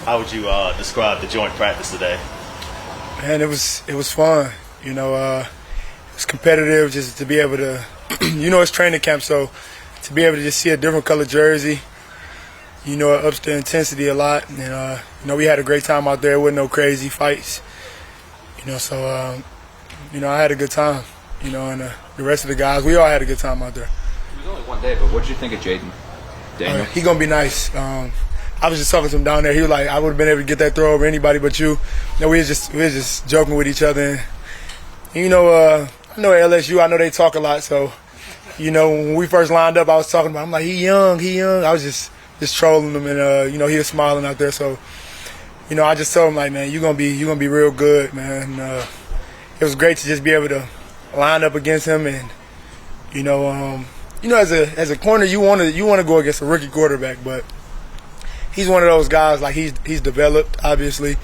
How would you describe the joint practice today? Man, it was fun. It was competitive just to be able to, it's training camp, so to be able to just see a different color jersey, it ups the intensity a lot. And, we had a great time out there with no crazy fights. So I had a good time, and the rest of the guys, we all had a good time out there. It was only one day, but what did you think of Jayden Daniels? He's going to be nice. I was just talking to him down there. He was like, I would have been able to get that throw over anybody but you. We were just joking with each other. And, I know at LSU, I know they talk a lot. So, when we first lined up, I was talking about, I'm like, he young. I was just trolling him, and, he was smiling out there. So, I just told him, like, man, you're gonna be real good, man. And, it was great to just be able to line up against him. And, as a corner, you want to go against a rookie quarterback, but he's one of those guys, like, he's developed, obviously.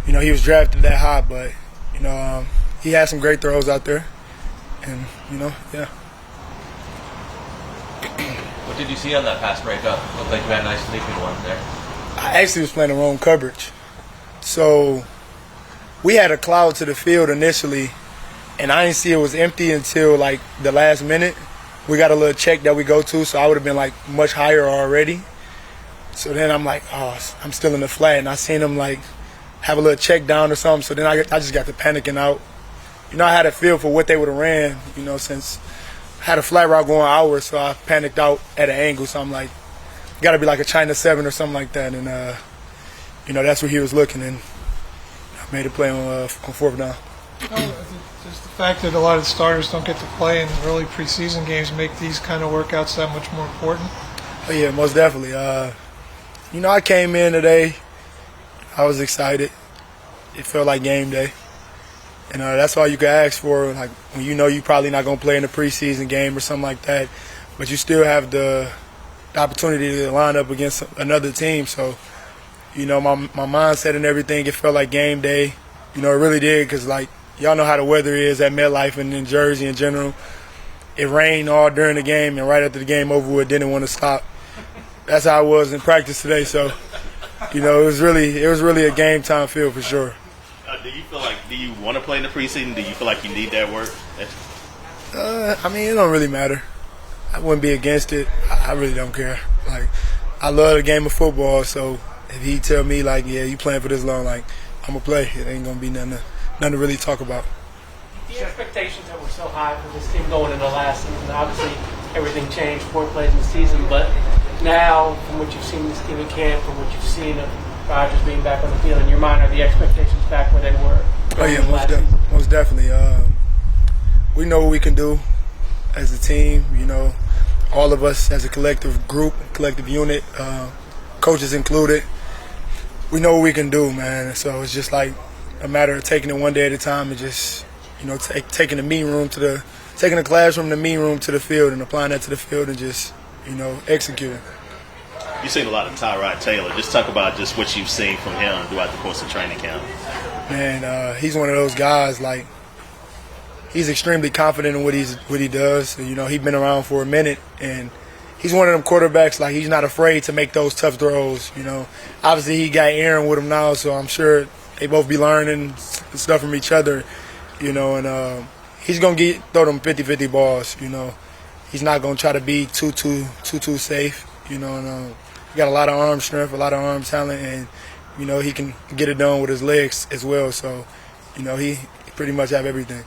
He was drafted that high, but, he had some great throws out there. And, yeah. What did you see on that pass breakup? Looked like you had a nice leaping one there. I actually was playing the wrong coverage. So we had a cloud to the field initially, and I didn't see it was empty until, like, the last minute. We got a little check that we go to, so I would have been, like, much higher already. So then I'm like, oh, I'm still in the flat, and I seen him, like, have a little check down or something. So then I just got to panicking out. I had a feel for what they would have ran, since I had a flat route going outward, so I panicked out at an angle. So I'm like, got to be like a China 7 or something like that. And, that's where he was looking, and I made a play on fourth down. Just the fact that a lot of the starters don't get to play in early preseason games make these kind of workouts that much more important? Oh, yeah, most definitely. I came in today. I was excited. It felt like game day. And that's all you can ask for, like, when you're probably not going to play in a preseason game or something like that, but you still have the opportunity to line up against another team. So, my mindset and everything, it felt like game day. It really did, because, like, y'all know how the weather is at MetLife and in Jersey in general. It rained all during the game, and right after the game over with, didn't want to stop. That's how I was in practice today. So, it was really a game time feel for sure. Do you want to play in the preseason? Do you feel like you need that work? It don't really matter. I wouldn't be against it. I really don't care. Like, I love the game of football, so if he tell me, like, yeah, you playing for this long, like, I'm going to play. It ain't going to be nothing to really talk about. The expectations that were so high for this team going into last season, obviously everything changed, 4 plays in the season, but now, from what you've seen this team in camp, from what you've seen of Rodgers being back on the field, in your mind, are the expectations back where they were? Oh, yeah, most definitely. We know what we can do as a team, all of us as a collective group, collective unit, coaches included. We know what we can do, man. So it's just like a matter of taking it one day at a time and just, taking the classroom, the meeting room to the field and applying that to the field and just, executing. You've seen a lot of Tyrod Taylor. Just talk about just what you've seen from him throughout the course of training camp. Man, he's one of those guys, like, he's extremely confident in what he does. He's been around for a minute, and he's one of them quarterbacks, like, he's not afraid to make those tough throws. Obviously he got Aaron with him now, so I'm sure they both be learning stuff from each other, and he's going to throw them 50-50 balls, He's not going to try to be too safe, and he got a lot of arm strength, a lot of arm talent, and, he can get it done with his legs as well. So, he pretty much have everything.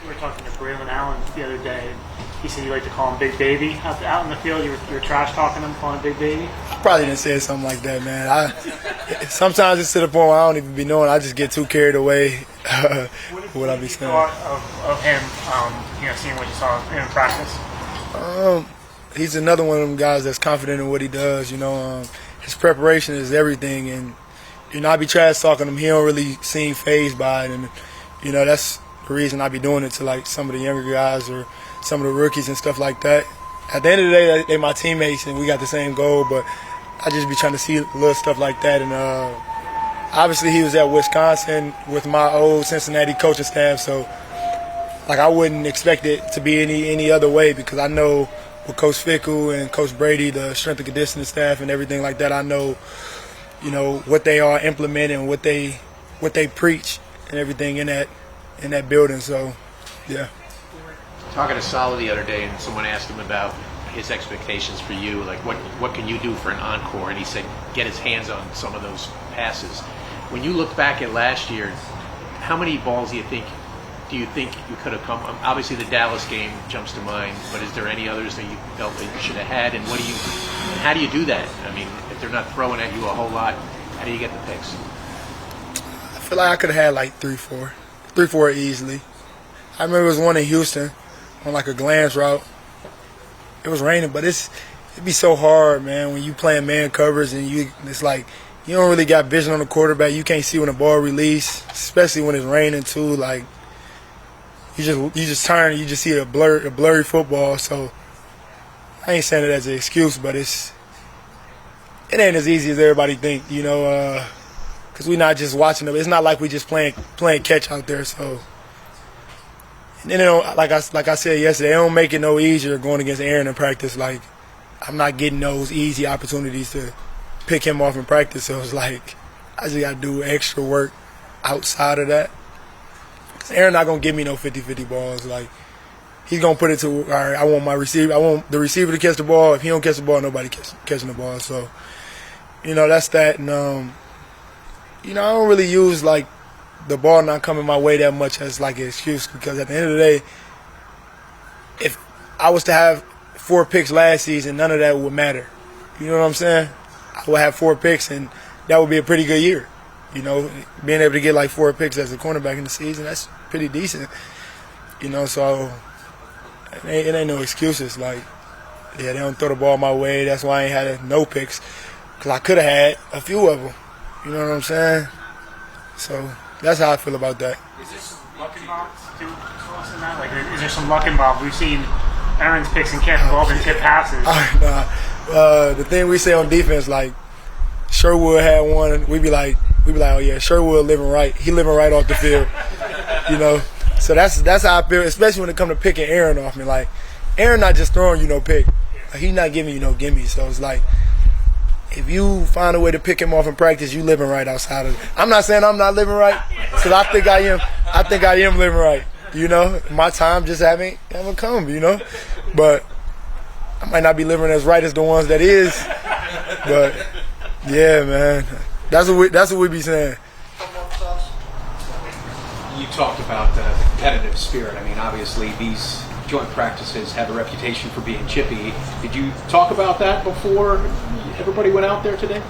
We were talking to Braylon Allen the other day. He said you like to call him Big Baby. Out in the field, you were trash talking him, calling him Big Baby? I probably didn't say something like that, man. Sometimes it's to the point where I don't even be knowing. I just get too carried away what I be saying. What of him, seeing what you saw in practice? He's another one of them guys that's confident in what he does. His preparation is everything, and I be trash talking him. He don't really seem fazed by it, and that's the reason I be doing it to, like, some of the younger guys or some of the rookies and stuff like that. At the end of the day, they my teammates and we got the same goal, but I just be trying to see little stuff like that. And obviously he was at Wisconsin with my old Cincinnati coaching staff, so, like, I wouldn't expect it to be any other way, because I know with Coach Fickle and Coach Brady, the strength and conditioning staff and everything like that, I know what they are implementing, what they preach, and everything in that building. So, yeah. Talking to Sala the other day, and someone asked him about his expectations for you, like what can you do for an encore, and he said get his hands on some of those passes. When you look back at last year, how many balls do you think you could have come? Obviously the Dallas game jumps to mind, but is there any others that you felt that you should have had, and how do you do that? I mean, if they're not throwing at you a whole lot, how do you get the picks? I feel like I could have had like 3-4 easily. I remember there was one in Houston on like a glance route. It was raining, but it'd be so hard, man, when you playing man covers and it's like you don't really got vision on the quarterback. You can't see when the ball release, especially when it's raining too. Like you just turn and you just see a blurry football. So I ain't saying it as an excuse, but it ain't as easy as everybody think, because we're not just watching them. It's not like we just playing catch out there. So. And then, like I said yesterday, they don't make it no easier going against Aaron in practice. Like, I'm not getting those easy opportunities to pick him off in practice. So it's like I just got to do extra work outside of that. 'Cause Aaron not going to give me no 50-50 balls. Like, he's going to put it to, all right, I want the receiver to catch the ball. If he don't catch the ball, nobody catching the ball. So, that's that. And, I don't really use, like, the ball not coming my way that much as like an excuse, because at the end of the day, if I was to have 4 picks last season, none of that would matter. You know what I'm saying? I would have 4 picks, and that would be a pretty good year. Being able to get like 4 picks as a cornerback in the season, that's pretty decent. So it ain't no excuses. Like, yeah, they don't throw the ball my way. That's why I ain't had no picks, because I could have had a few of them. You know what I'm saying? So that's how I feel about that. Is there some luck involved too? Like, is there some luck involved? We've seen Aaron's picks and catch balls and tip passes. The thing we say on defense, like Sherwood had one, we be like, oh yeah, Sherwood living right. He living right off the field. So that's how I feel, especially when it comes to picking Aaron off me. Like, Aaron not just throwing you no pick. Like, he not giving you no gimme. So it's like, if you find a way to pick him off in practice, you living right outside of it. I'm not saying I'm not living right, because I think I am. I think I am living right. My time just haven't come. But I might not be living as right as the ones that is. But yeah, man, that's what we be saying. You talked about the competitive spirit. I mean, obviously these joint practices have a reputation for being chippy. Did you talk about that before everybody went out there today?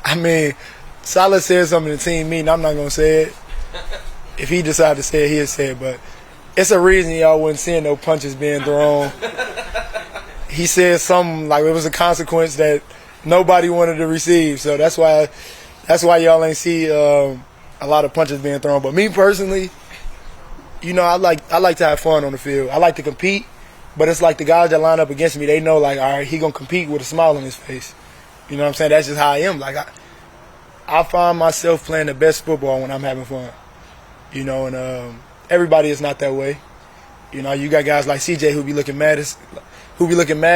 I mean, Salah said something in the team meeting. I'm not going to say it. If he decided to say it, he'll say it. But it's a reason y'all wasn't seeing no punches being thrown. He said something like it was a consequence that nobody wanted to receive. So that's why y'all ain't see a lot of punches being thrown. But me personally, I like to have fun on the field. I like to compete. But it's like the guys that line up against me, they know, like, all right, he going to compete with a smile on his face. You know what I'm saying? That's just how I am. Like, I find myself playing the best football when I'm having fun. And everybody is not that way. You got guys like CJ who be looking mad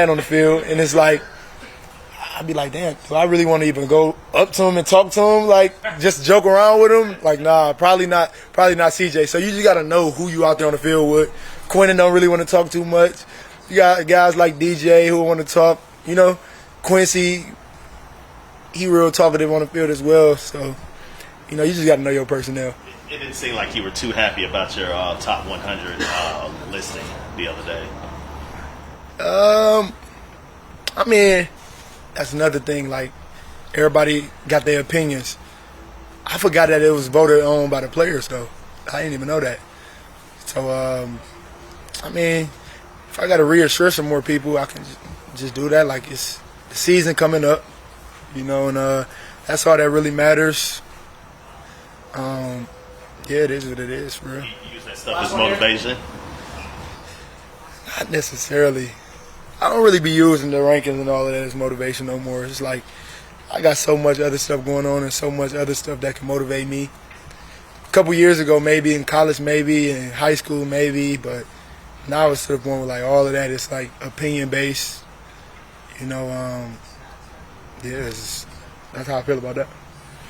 on the field, and it's like, I'd be like, damn, do I really want to even go up to him and talk to him, like, just joke around with him? Like, nah, probably not CJ. So you just got to know who you out there on the field with. Quentin don't really want to talk too much. You got guys like DJ who want to talk. Quincy, he real talkative on the field as well. So, you just got to know your personnel. It didn't seem like you were too happy about your top 100 listing the other day. I mean, that's another thing. Like, everybody got their opinions. I forgot that it was voted on by the players, though. I didn't even know that. So, I mean, if I got to reassure some more people, I can just do that. Like, it's the season coming up, and that's all that really matters. Yeah, it is what it is, for real. You use that stuff as motivation? Not necessarily. I don't really be using the rankings and all of that as motivation no more. It's like I got so much other stuff going on and so much other stuff that can motivate me. A couple years ago, maybe, in college, maybe, in high school, maybe, but now it's to the point where, like, all of that is, like, opinion-based. Yeah, that's how I feel about that.